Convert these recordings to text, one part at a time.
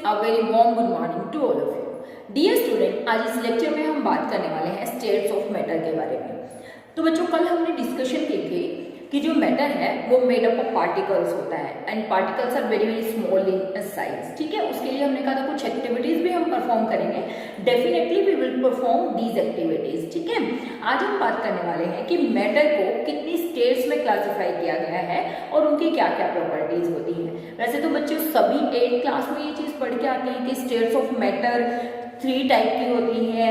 a very warm good morning to all of you. Dear student, आज इस lecture में हम बात करने वाले हैं स्टेट्स ऑफ मैटर के बारे में। तो बच्चों, कल हमने डिस्कशन की थी कि जो मैटर है वो मेड अप ऑफ पार्टिकल्स होता है and particles are very very small in size. ठीक है, उसके लिए हमने कहा था कुछ एक्टिविटीज भी हम परफॉर्म करेंगे। Definitely we will perform these activities. ठीक है, आज हम बात करने वाले हैं कि मैटर को कितनी स्टेट्स में क्लासिफाई किया गया है और उनकी क्या क्या प्रॉपर्टीज होती हैं। वैसे तो बच्चों सभी 8th क्लास में ये चीज पढ़ के आते हैं कि स्टेट्स ऑफ मैटर 3 टाइप की होती है,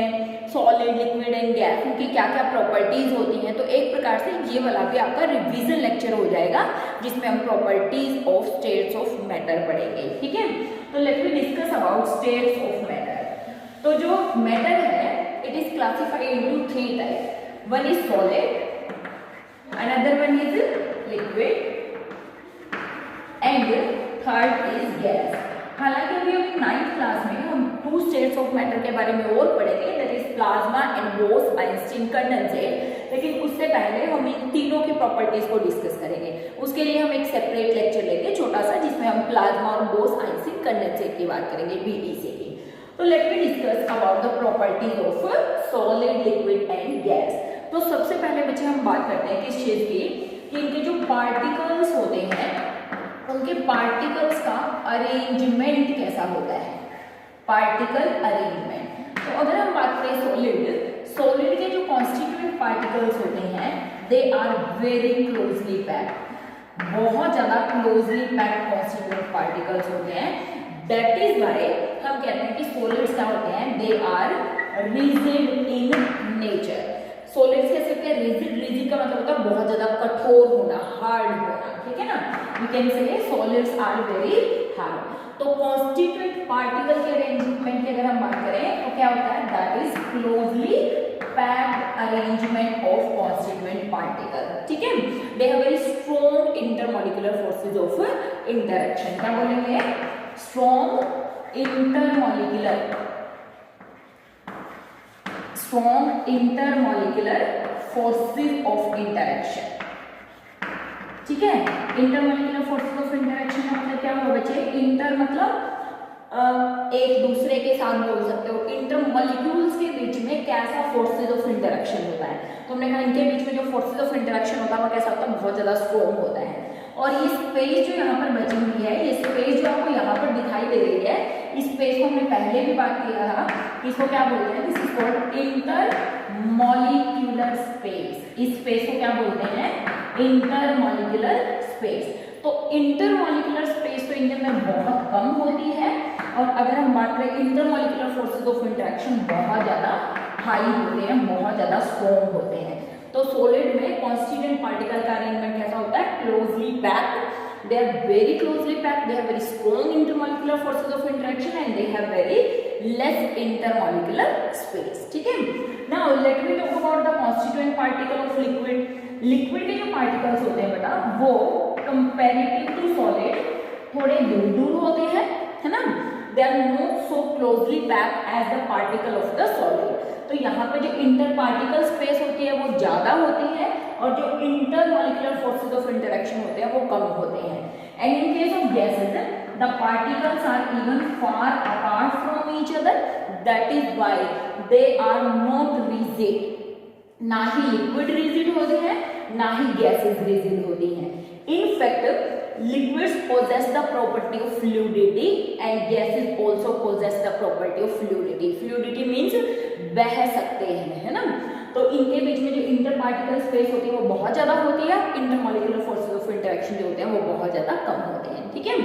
सॉलिड, लिक्विड एंड गैस, उनकी क्या क्या प्रॉपर्टीज होती हैं। तो एक प्रकार से ये वाला भी आपका रिवीजन लेक्चर हो जाएगा जिसमें हम properties of states of matter पढ़ेंगे। ठीक है, तो let me discuss about states of matter. तो जो मैटर है it is classified into 3 type. One is solid, another one is liquid and third is gas. हालांकि अभी 9th क्लास में हम 2 स्टेट्स ऑफ मैटर के बारे में और पढ़ेंगे, that is plasma and boss Einstein condensate. लेकिन उससे पहले हम इन तीनों की प्रॉपर्टीज को डिस्कस करेंगे। उसके लिए हम एक सेपरेट लेक्चर लेंगे छोटा सा, जिसमें हम प्लाज्मा और बोस आइंस्टीन कंडेंसेट की बात करेंगे, बीडीसी की। तो let me discuss about the properties of solid, liquid and gas. तो सबसे पहले बच्चे हम बात करते हैं किस चीज की, कि इनके जो पार्टिकल्स होते हैं उनके पार्टिकल्स का अरेंजमेंट कैसा होता है, पार्टिकल अरेंजमेंट। तो अगर हम बात करें सॉलिड के जो कॉन्स्टिट्यूएंट पार्टिकल्स होते हैं they are very closely packed, बहुत ज्यादा क्लोजली पैक्ड कॉन्स्टिट्यूएंट पार्टिकल्स होते हैं। दैट इज व्हाई हम कहते हैं कि सॉलिड्स क्या होते हैं, they are rigid in nature. Solids कैसे होते हैं, रिजिड का मतलब होता है बहुत ज्यादा कठोर होना, हार्ड होना। ठीक है ना, we can say solids are very hard. तो कॉन्स्टिट्यूएंट पार्टिकल के अरेंजमेंट की अगर हम बात करें तो क्या होता है, that is closely packed arrangement of constituent particle. ठीक है, they have very strong intermolecular forces of interaction. क्या बोलेंगे, strong intermolecular forces of interaction. ठीक है, इंटरमॉलिक्यूलर फोर्सेज ऑफ इंटरेक्शन का मतलब क्या हुआ बच्चे, इंटर मतलब एक दूसरे के साथ बोल सकते हो, इंटरमॉलिक्यूल्स के बीच में कैसा फोर्सेज ऑफ इंटरेक्शन होता है। तो हमने कहा इनके बीच में जो फोर्सेज ऑफ इंटरेक्शन होता है वो कैसा होता है, बहुत ज्यादा स्ट्रॉन्ग होता है। और ये स्पेस जो यहाँ पर बची हुई है, ये स्पेस जो आपको यहाँ पर दिखाई दे रही है, इस स्पेस को हमने पहले भी बात किया था, इसको क्या बोलते हैं, this is called intermolecular space. इस स्पेस को क्या बोलते हैं, इंटरमॉलिक्यूलर स्पेस। तो इंटरमॉलिक्यूलर स्पेस तो इनके अंदर बहुत कम होती है, और अगर हम बात करें इंटरमॉलिक्यूलर फोर्सेज ऑफ इंटरेक्शन बहुत ज्यादा हाई होते हैं, बहुत ज्यादा स्ट्रॉन्ग होते हैं। तो सॉलिड में कॉन्स्टिट्यूएंट पार्टिकल का अरेंजमेंट कैसा होता है, closely packed, they are very closely packed, they have very strong intermolecular forces of interaction and they have very less intermolecular space. ठीक है, now let me talk about the constituent particle of liquid. Liquid के जो particles होते हैं बेटा वो comparative to solid थोड़े दूर दूर होते हैं, है ना, they are not so closely packed as the particle of the solid. तो यहाँ पे जो इंटर पार्टिकल स्पेस होती है वो ज्यादा होती है और जो इंटरमॉलिक्यूलर फोर्सेज ऑफ इंटरेक्शन होते हैं वो कम होते हैं। And in case of gases the particles are even far apart from each other, that is why they are not rigid. ना ही लिक्विड रिजिड होते हैं, ना ही गैसेस रिजिड होती हैं। In fact liquids possess the property of fluidity and gases also possess the property of fluidity. Fluidity means बह सकते हैं, है ना। तो इनके बीच में जो इंटर पार्टिकल स्पेस होती है वो बहुत ज्यादा होती है, इंटरमॉलिक्यूलर फोर्सेज ऑफ इंटरेक्शन जो होते हैं वो बहुत ज्यादा कम होते हैं। ठीक है,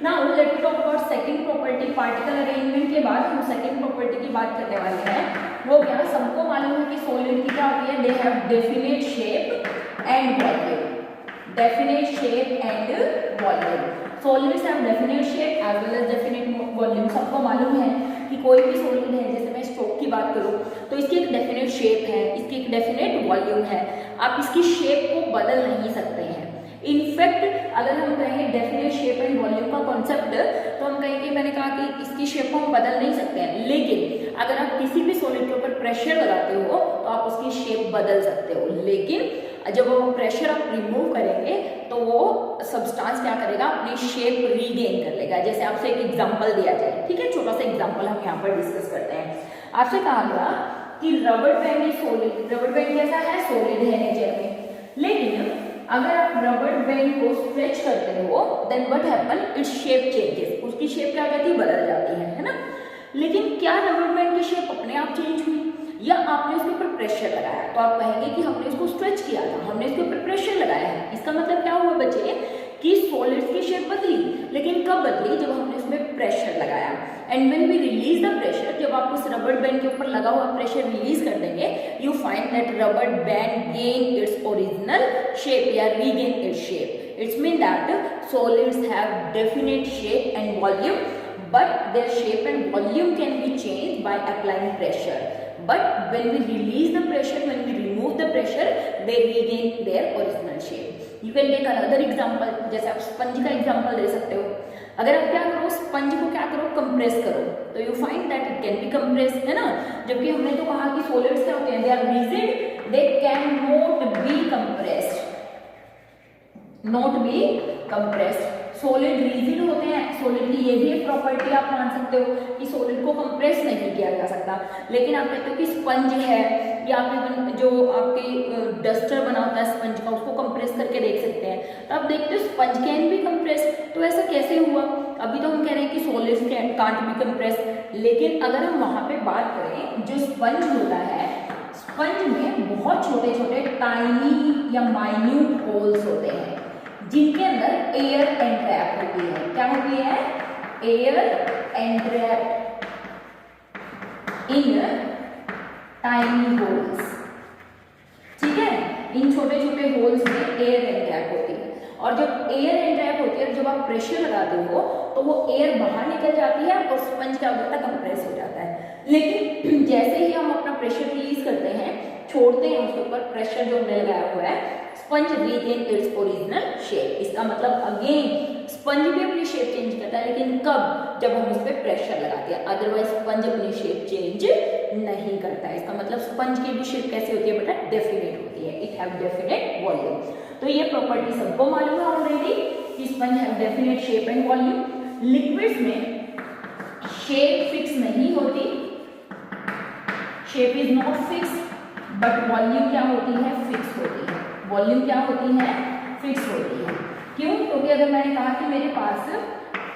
now let me talk about second property. Particle arrangement के बाद हम सेकंड प्रॉपर्टी की बात करने वाले हैं। वो क्या, सबको मालूम है कि सॉलिड की क्या होती है, they have definite shape and volume. Definite shape and volume. Solids have definite shape as well as definite volume. सबको मालूम है कि कोई भी सॉलिड है, जैसे मैं स्ट्रोक की बात करूँ तो इसकी एक डेफिनेट शेप है, इसकी एक डेफिनेट वॉल्यूम है। आप इसकी शेप को बदल नहीं सकते हैं। इनफैक्ट अगर हम कहें डेफिनेट शेप एंड वॉल्यूम का कॉन्सेप्ट, तो हम कहेंगे, मैंने कहा कि इसकी शेप को हम बदल नहीं सकते हैं, लेकिन अगर आप किसी भी सॉलिड के ऊपर प्रेशर लगाते हो तो आप उसकी शेप बदल सकते हो। लेकिन जब वो प्रेशर आप रिमूव करेंगे तो वो सब्सटेंस क्या करेगा, अपनी शेप रीगेन कर लेगा। जैसे आपसे एक एग्जांपल दिया जाए, ठीक है, छोटा सा एग्जांपल हम यहाँ पर डिस्कस करते हैं। आपसे कहा गया कि rubber band is solid. Rubber band कैसा है, सॉलिड है नेचर में, लेकिन अगर आप रबर बैंड को स्ट्रेच करते हो then what happen, its shape changes, उसकी शेप क्या कहती है, बदल जाती है ना। लेकिन क्या रबर बैंड की शेप अपने आप चेंज हुई या आपने उसके ऊपर प्रेशर लगाया? तो आप कहेंगे कि हमने इसको स्ट्रेच किया था, हमने इसके ऊपर प्रेशर लगाया है। इसका मतलब क्या हुआ बच्चे कि सॉलिड्स की शेप बदली, लेकिन कब बदली, जब हमने उसमें प्रेशर लगाया। And when we release the pressure, जब आप उस रबर बैंड के ऊपर लगा हुआ प्रेशर रिलीज कर देंगे, you find that rubber band gain its original shape या regain its shape. It's mean that solids have definite shape and volume, but their shape and volume can be changed by applying pressure. But when we release the pressure, when we remove the pressure, they regain their original shape. You can take another example, जैसे आप sponge का example दे सकते हो। अगर आप क्या करो, sponge को क्या करो, कंप्रेस करो, तो you find that it can be compress, है ना। जबकि हमने तो कहा कि सॉलिड्स क्या होते हैं, they are rigid, they can not be compressed, not be compressed. Solid rigid होते हैं, सॉलिड की ये भी एक प्रॉपर्टी आप मान सकते हो कि सॉलिड को कंप्रेस नहीं किया जा सकता। लेकिन आप कहते हो कि स्पंज है, या आपने जो आपकी डस्टर बना होता है स्पंज का, उसको कंप्रेस करके देख सकते हैं, तो आप देखते हो स्पंज कैन भी कंप्रेस। तो ऐसा कैसे हुआ? अभी तो हम कह रहे हैं कि सॉलिड्स कांट बी कंप्रेस, लेकिन अगर हम वहां पे बात करें, जो स्पंज होता है, स्पंज में बहुत छोटे छोटे टाइनी या माइन्यूट होल्स होते हैं जिनके अंदर एयर एंट्रैप होती है। क्या होती है? एयर एंट्रैप इन टाइनी होल्स, ठीक है। इन छोटे छोटे होल्स में एयर एंट्रैप होती है, और जब एयर एंट्रैप होती है, जब आप प्रेशर लगाते हो तो वो एयर बाहर निकल जाती है और स्पंज क्या होता है, कंप्रेस हो जाता है। लेकिन जैसे ही हम अपना प्रेशर रिलीज करते हैं, छोड़ते हैं उसके ऊपर प्रेशर जो हमने लगाया हुआ है, sponge regain it's original shape. इसका मतलब अगेन स्पंज भी अपनी शेप चेंज करता है, लेकिन कब? जब हम उस पर प्रेशर लगाते हैं, अदरवाइज स्पंज अपनी शेप चेंज नहीं करता है। इसका मतलब स्पंज की भी शेप कैसी होती है बेटा? डेफिनेट होती है, इट हैव डेफिनेट वॉल्यूम। तो ये प्रॉपर्टी सबको मालूम है ऑलरेडी कि sponge have definite shape and volume. Liquids में शेप फिक्स नहीं होती, shape is not fix, but volume क्या होती है? फिक्स होती है। वॉल्यूम क्या होती है? फिक्स होती है। क्यों? क्योंकि अगर मैंने कहा कि मेरे पास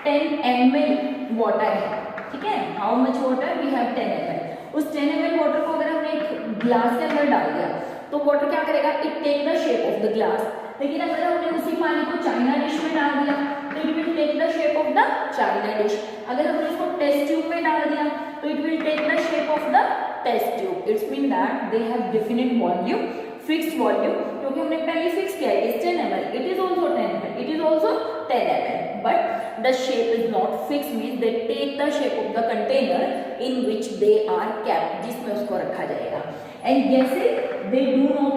10 ml वाटर है, ठीक है, how much water? We have 10 ml। उस 10 ml वाटर को अगर हमने एक ग्लास के अंदर डाल दिया तो वाटर क्या करेगा? It take the shape of the glass. लेकिन अगर हमने उसी पानी को चाइना डिश में डाल दिया तो it will take the shape of the china dish. अगर हमने इसको टेस्ट ट्यूब में डाल दिया तो it will take the shape of the test tube. Its mean that they have definite volume, fixed volume, क्योंकि हमने पहले फिक्स किया है, is 10 ml, it is also 10 ml, it is also 10 ml, but the shape is not fix, means they take the shape of the container in which they are kept, जिसमें उसको रखा जाएगा। And gases they do not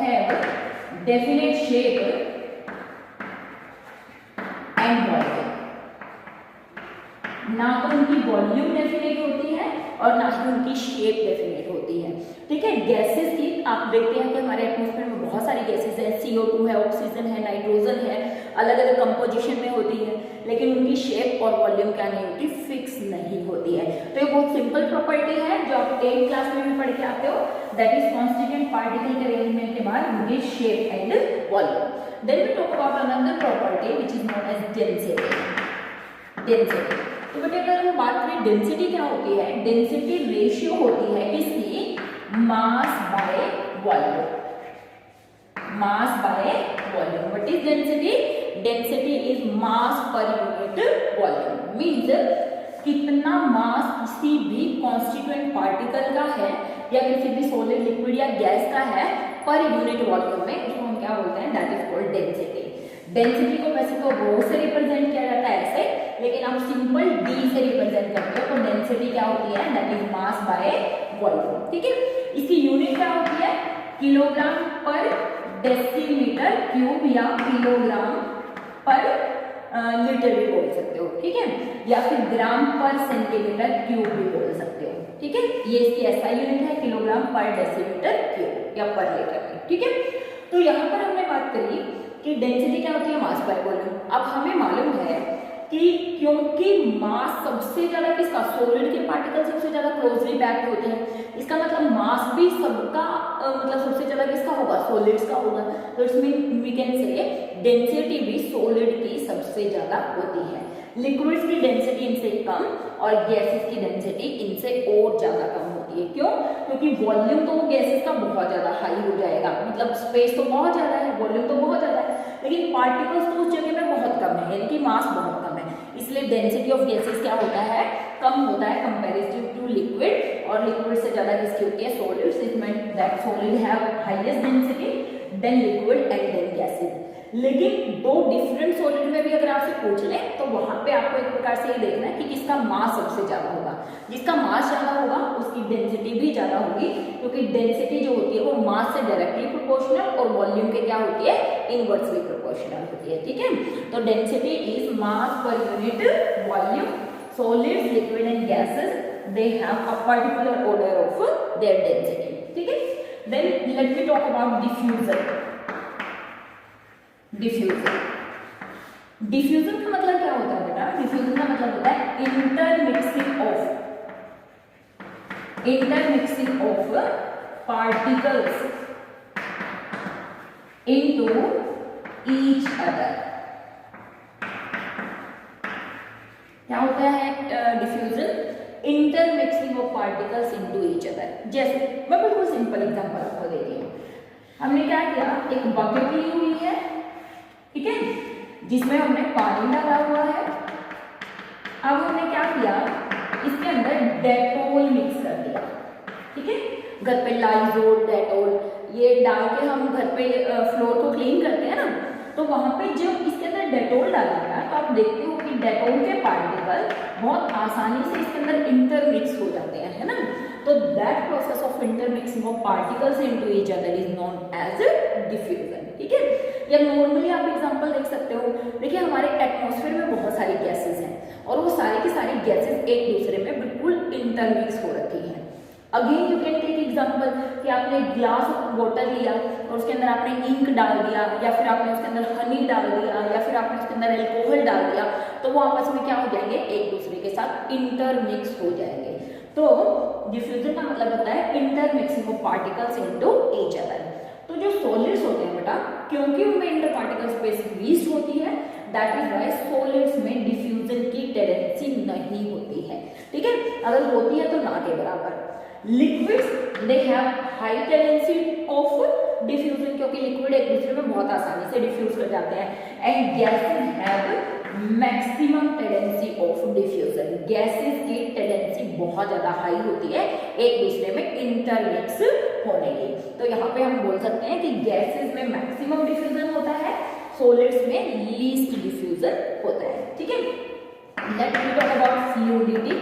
have definite shape and volume. ना तो उनकी volume definite होती है और ना ही उनकी शेप डेफिनेट होती है, ठीक है। गैसेस की आप देखते हैं कि हमारे एटमॉस्फेयर में बहुत सारी गैसेस हैं, CO2 है, ऑक्सीजन है, नाइट्रोजन है, अलग अलग कंपोजिशन में होती है, लेकिन उनकी शेप और वॉल्यूम क्या नहीं होती? फिक्स नहीं होती है। तो ये बहुत सिंपल प्रॉपर्टी है जो आप 8th क्लास में भी पढ़ के आते हो, दैट इज कॉन्स्टिट्यूएंट पार्टिकल के अरेंजमेंट के बाद उनकी shape and volume. Then we talk about another property which is known as density. Density, तो बेटे अगर हम बात करें डेंसिटी क्या होती है? डेंसिटी रेशियो होती है किसकी? Mass by volume. Mass by volume. What is density? Density is mass per unit volume. Means कितना मास किसी भी कॉन्स्टिट्यूएंट पार्टिकल का है या किसी भी सॉलिड, लिक्विड या गैस का है पर यूनिट वॉल्यूम में, उसको हम क्या बोलते हैं? That is called density. Density को वैसे तो रो से रिप्रेजेंट किया जाता है ऐसे, लेकिन आप सिंपल D से रिप्रेजेंट करते हो, तो डेंसिटी क्या होती है? That is mass by volume, ठीक है। इसकी यूनिट क्या होती है? किलोग्राम पर डेसीमीटर क्यूब या किलोग्राम पर लीटर भी बोल सकते हो, ठीक है, या फिर ग्राम पर सेंटीमीटर क्यूब भी बोल सकते हो, ठीक है। ये इसकी ऐसा यूनिट है, किलोग्राम पर डेसीमीटर क्यूब या पर लीटर। ठीक है। तो यहाँ पर हमने बात करी कि डेंसिटी क्या होती है, मास बाय वॉल्यूम। अब हमें मालूम है कि क्योंकि मास सबसे ज्यादा किसका, सॉलिड के पार्टिकल सबसे ज्यादा क्लोजली पैक्ड होते हैं, इसका मतलब मास भी सबका मतलब सबसे ज्यादा किसका होगा, सॉलिड्स का होगा। तो its mean we can say density भी सॉलिड की सबसे ज्यादा होती है। लिक्विड्स की डेंसिटी इनसे कम और गैसेस की डेंसिटी इनसे और ज्यादा कम होती है। क्यों? क्योंकि वॉल्यूम तो गैसेस का बहुत ज्यादा हाई हो जाएगा, मतलब स्पेस तो बहुत ज्यादा है, वॉल्यूम तो बहुत ज्यादा है, लेकिन पार्टिकल्स तो उस जगह में बहुत कम है, यानी कि मास बहुत कम है। इसलिए डेंसिटी ऑफ गैसेस क्या होता है, कम होता है कंपैरेटिव टू लिक्विड। और लिक्विड से ज्यादा किसकी होती है, solids. It means that solid have highest density than liquid and then gases. लेकिन दो डिफरेंट सॉलिड में भी अगर आपसे पूछ लें तो वहां पे आपको एक प्रकार से ये देखना है कि किसका मास सबसे ज्यादा होगा। जिसका मास ज्यादा होगा उसकी डेंसिटी भी ज्यादा होगी, क्योंकि डेंसिटी जो होती है वो मास से डायरेक्टली प्रोपोर्शनल और वॉल्यूम के क्या होती है, इनवर्सली प्रोपोर्शनल होती है। ठीक है, तो density is mass per unit volume. Solids, liquid and gases they have a particular order of their density. ठीक है, then let me talk about diffusion. Diffusion, diffusion का मतलब क्या होता है बेटा, डिफ्यूजन का मतलब होता है intermixing of particles into each other. क्या होता है diffusion, intermixing of particles into each other. जैसे मैं बिल्कुल सिंपल एग्जांपल आपको देती हूँ। हमने क्या किया, एक बकेट ली हुई है, ठीक है, जिसमें हमने पानी डाला हुआ है। अब हमने क्या किया, इसके अंदर डेटोल मिक्स कर दिया। ठीक है, घर पे लाइजोल, डेटोल ये डाल के हम घर पे फ्लोर को क्लीन करते हैं ना, तो वहां पे जब इसके अंदर डेटोल डाला गया तो आप देखते हो कि डेटोल के पार्टिकल बहुत आसानी से इसके अंदर इंटरमिक्स हो जाते हैं, है ना। तो that process of intermixing of particles into each other is known as diffusion. ठीक है, या नॉर्मली आप एग्जांपल देख सकते हो, देखिए हमारे एटमॉस्फेयर में बहुत सारी गैसेस हैं और वो सारी की सारी गैसेस एक दूसरे में बिल्कुल इंटरमिक्स हो रखी हैं। Again you can take example कि आपने ग्लास वाटर लिया और उसके अंदर आपने इंक डाल दिया, या फिर आपने उसके अंदर हनी डाल दिया, या फिर आपने उसके अंदर अल्कोहल डाल दिया, तो वो आपस में क्या हो जाएंगे, एक दूसरे के साथ इंटरमिक्स हो जाएंगे। तो डिफ्यूजन का मतलब होता है intermixing of particles into each other. तो जो सॉलिड्स होते हैं बेटा, क्योंकि उनमें इंटर पार्टिकल स्पेस लीस्ट होती है, दैट इज वाई सॉलिड्स में डिफ्यूजन की टेंडेंसी नहीं होती है। ठीक है, अगर होती है तो ना के बराबर। Liquids they have high tendency of diffusion, क्योंकि लिक्विड एक दूसरे में बहुत आसानी से डिफ्यूज कर जाते हैं। And gases have maximum tendency of diffusion, gases की टेंडेंसी बहुत ज्यादा हाई होती है एक दूसरे में इंटरमिक्स होने की। तो यहाँ पे हम बोल सकते हैं कि गैसेस में मैक्सिमम डिफ्यूजन होता है, सॉलिड्स में लीस्ट डिफ्यूजन होता है। ठीक है, let's talk about fluidity.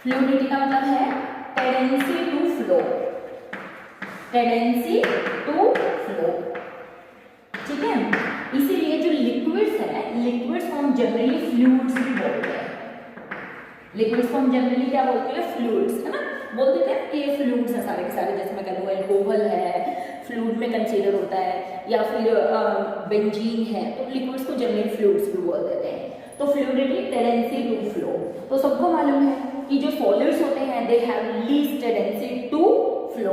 Fluidity का मतलब है tendency to flow, tendency to flow. ठीक है, इसीलिए जो लिक्विड्स है, लिक्विड्स को हम जनरली फ्लूइड्स भी बोलते हैं। लिक्विड्स को हम जनरली क्या बोलते हैं, फ्लूइड्स, है ना, बोल देते हैं कि ये फ्लूइड्स हैं सारे के सारे। जैसे मैं कह लूँ अल्कोहल है, फ्लूइड में कंसीडर होता है, या फिर बेंजीन है, तो लिक्विड्स को जनरली फ्लूइड्स भी बोल देते हैं। तो फ्लूइडिटी टेंडेंसी टू फ्लो, तो सबको मालूम है कि जो सॉलिड्स होते हैं they have least tendency to flow,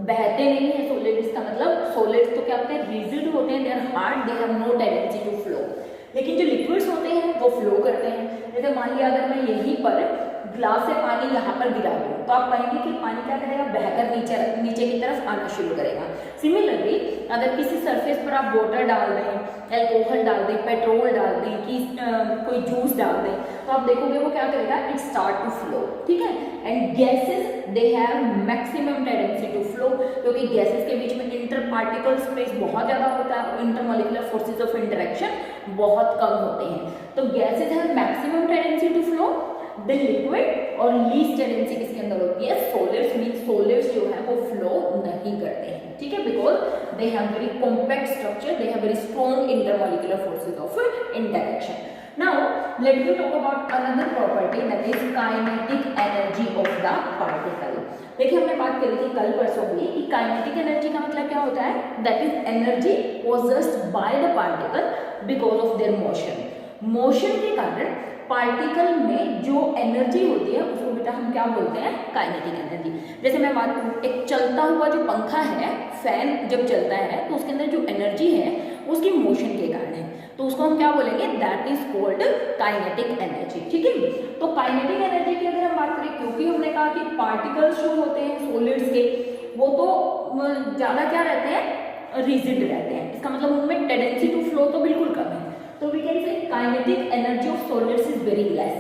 बहते नहीं है सॉलिड्स का मतलब, सॉलिड्स तो क्या होते हैं, रिजिड होते हैं, they are hard, they have no tendency to flow. लेकिन जो लिक्विड्स होते हैं वो फ्लो करते हैं। जैसे मान लिया अगर मैं यहीं पर ग्लास से पानी यहाँ पर गिरा दूँ तो आप कहेंगे कि पानी क्या करेगा, बहकर नीचे की तरफ आना शुरू करेगा। सिमिलरली अगर किसी सरफेस पर आप वाटर डाल दें, अल्कोहल डाल दें, पेट्रोल डाल दें, कि कोई जूस डाल दें, तो आप देखोगे वो क्या करेगा, इट स्टार्ट टू फ्लो। ठीक है, and gases they have maximum tendency to flow, क्योंकि गैसेस के बीच में इंटर पार्टिकल स्पेस बहुत ज्यादा होता है, इंटरमॉलिक्यूलर फोर्सेस ऑफ इंटरेक्शन बहुत कम होते हैं। तो gases have maximum tendency to flow, the liquid, और लीस्ट टेंडेंसी किसके अंदर होती है, सॉलिड्स। मीन सॉलिड्स जो है वो फ्लो नहीं करते हैं। ठीक है, because they have very compact structure, they have very strong intermolecular forces of interaction. Now let me talk about another property that is kinetic energy of the particle. देखिए हमने बात करी थी कल परसों भी कि काइनेटिक एनर्जी का मतलब क्या होता है, that is energy possessed by the particle because of their motion. Motion के कारण पार्टिकल में जो एनर्जी होती है उसको बेटा हम क्या बोलते हैं, काइनेटिक एनर्जी। जैसे मैं बात करूँ, एक चलता हुआ जो पंखा है, फैन जब चलता है तो उसके अंदर जो एनर्जी है उसकी मोशन के कारण है, तो उसको हम क्या बोलेंगे, that is called kinetic energy. ठीक है, तो काइनेटिक एनर्जी की अगर हम बात करें, क्योंकि हमने कहा कि पार्टिकल्स जो होते हैं सॉलिड्स के वो तो ज्यादा क्या रहते हैं, रिजिड रहते हैं, इसका मतलब उनमें टेंडेंसी टू फ्लो तो बिल्कुल कम है, तो we can say kinetic energy of solids is very less.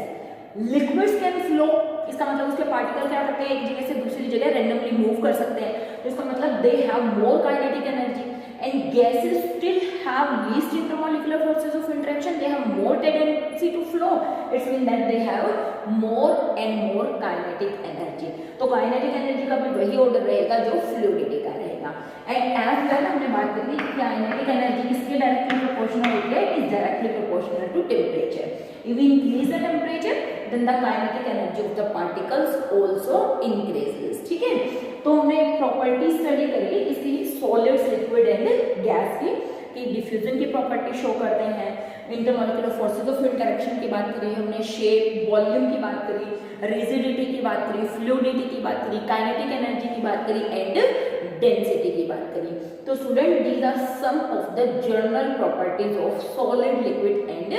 Liquids can flow, इसका मतलब उसके पार्टिकल क्या करते हैं, एक जगह से दूसरी जगह रैंडमली मूव कर सकते हैं, तो इसका मतलब they have more kinetic energy. And gases still have least intermolecular forces of interaction, they have more tendency to flow, its mean that they have more and more kinetic energy. तो kinetic energy का भी वही order रहेगा जो fluidity का रहेगा। And as well हमने बात करी कि काइनेटिक एनर्जी किसके डायरेक्टली प्रोपोर्शनल होती है, is directly proportional to temperature. If we increase the temperature, then the kinetic energy of the particles also increases। ठीक है, तो हमने प्रॉपर्टी स्टडी करी इसकी सॉलिड्स, लिक्विड एंड गैस की, कि डिफ्यूजन की प्रॉपर्टी शो करते हैं, इंटरमॉलिक्यूलर फोर्सेस ऑफ इंटरेक्शन की बात करी हमने, शेप, वॉल्यूम की बात करी, रिजिडिटी की बात करी, फ्लूइडिटी की बात करी, काइनेटिक एनर्जी की बात करी एंड डेंसिटी की बात करी। तो student these are some of the general properties of solid, liquid and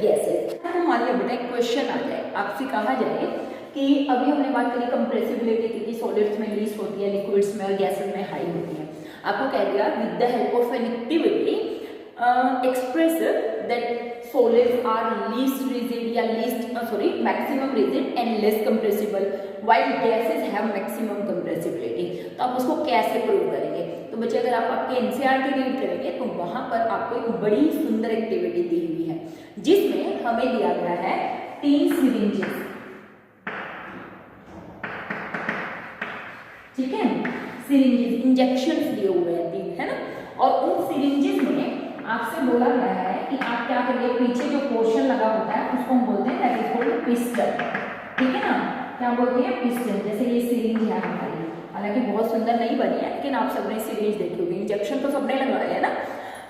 gases. मान लिया बेटा एक क्वेश्चन आ जाए, आपसे कहा जाए कि अभी हमने बात करी कंप्रेसिबिलिटी की, कि सॉलिड्स में लीस्ट होती है, लिक्विड्स में और गैसेस में हाई होती है। आपको कह दिया with the help of an activity express that solids are least rigid या maximum rigid and less compressible while gases have maximum compressibility. तो आप उसको कैसे प्रूव करेंगे? तो बच्चे अगर आप आपके एनसीईआरटी रीड करेंगे तो वहां पर आपको एक बड़ी सुंदर एक्टिविटी दी हुई है, जिसमें हमें दिया गया है 3 सिरिंजेस। ठीक है, सिरिंजेस, इंजेक्शंस दिए हुए हैं 3, है ना, और उन सिरिंजेस में आपसे बोला गया है कि आप क्या करिए, पीछे जो पोर्शन लगा होता है उसको हम बोलते हैं दैट इज कॉल्ड पिस्टन। ठीक है ना, क्या बोलते हैं, पिस्टन। जैसे ये सिरिंज है हमारी, हालांकि बहुत सुंदर नहीं बनी है, लेकिन आप सबने सिरिंज देखी होगी, इंजेक्शन तो सबने लगवाया है ना।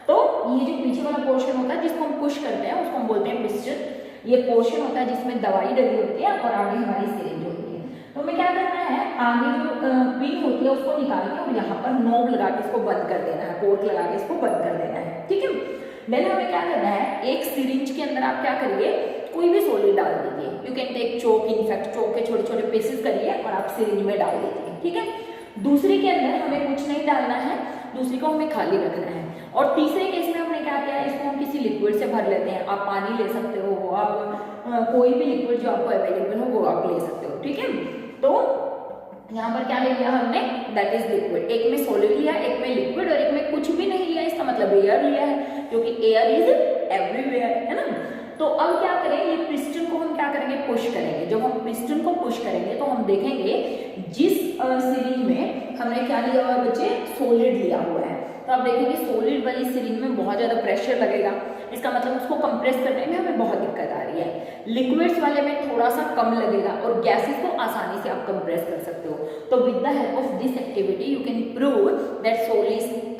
तो ये जो पीछे वाला पोर्शन होता है जिसको हम पुश करते हैं उसको हम बोलते हैं पिस्टन। ये पोर्शन होता है जिसमें दवाई डली होती है और आगे हमारी सिरिंज होती है। तो हमें क्या करना है, आगे जो पिन होती है उसको निकाल के और यहाँ पर नोब लगा के इसको बंद कर देना है, कोर्क लगा के इसको बंद कर देना है। ठीक है, देन हमें क्या करना है, एक सिरिंज के अंदर आप क्या करिए, कोई भी सॉलिड डाल दीजिए। You can take chalk, in fact chalk के छोटे छोटे पीसेस करिए और आप सिरिंज में डाल दीजिए। ठीक है, दूसरी के अंदर हमें कुछ नहीं डालना है, दूसरी को हमें खाली रखना है। और तीसरे केस में हमने क्या किया है, इसको हम किसी लिक्विड से भर लेते हैं। आप पानी ले सकते हो, आप कोई भी लिक्विड जो आपको अवेलेबल हो वो आप ले सकते हो। ठीक है, तो यहाँ पर क्या ले लिया हमने, दैट इज लिक्विड। एक में सॉलिड लिया, एक में लिक्विड और एक में कुछ भी नहीं लिया, इसका मतलब एयर लिया है, क्योंकि एयर इज एवरीवेयर, है ना। तो अब क्या करें, ये पिस्टन को हम क्या करेंगे, पुश करेंगे। जब हम पिस्टन को पुश करेंगे तो हम देखेंगे जिस सिरिंज में हमने क्या लिया हुआ है बच्चे, सॉलिड लिया हुआ है, तो आप देखेंगे सॉलिड वाली सिरिंज में बहुत ज्यादा प्रेशर लगेगा, इसका मतलब उसको कंप्रेस करने में हमें बहुत दिक्कत आ रही है। लिक्विड्स वाले में थोड़ा सा कम लगेगा और गैसेस को आसानी से आप कंप्रेस कर सकते हो। तो with the help of this activity you can prove that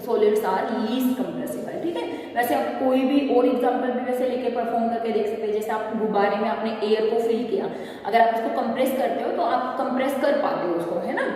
solids are least compressible. ठीक है, वैसे आप कोई भी और एग्जांपल भी वैसे लेके परफॉर्म करके देख सकते हैं। जैसे आप गुब्बारे में आपने एयर को फिल किया, अगर आप उसको कंप्रेस करते हो तो आप कंप्रेस कर पाते हो उसको, है ना।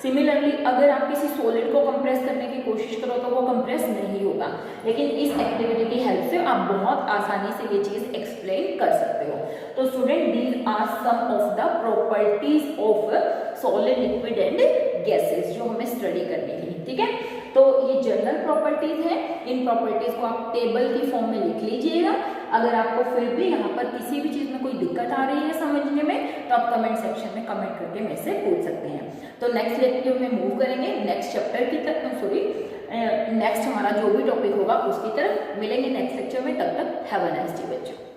सिमिलरली अगर आप किसी सॉलिड को कंप्रेस करने की कोशिश करो तो वो कंप्रेस नहीं होगा, लेकिन इस एक्टिविटी की हेल्प से आप बहुत आसानी से ये चीज एक्सप्लेन कर सकते हो। तो student these are some of the properties of solid, liquid and gases जो हमें स्टडी करनी है। ठीक है, तो ये जनरल प्रॉपर्टीज हैं, इन प्रॉपर्टीज को आप टेबल की फॉर्म में लिख लीजिएगा। अगर आपको फिर भी यहाँ पर किसी भी चीज में कोई दिक्कत आ रही है समझने में तो आप कमेंट सेक्शन में कमेंट करके मेरे से पूछ सकते हैं। तो नेक्स्ट लेक्चर में मूव करेंगे नेक्स्ट चैप्टर की तरफ, नेक्स्ट हमारा जो भी टॉपिक होगा उसकी तरफ मिलेंगे नेक्स्ट लेक्चर में। तब तक हैव अ नाइस डे बच्चों।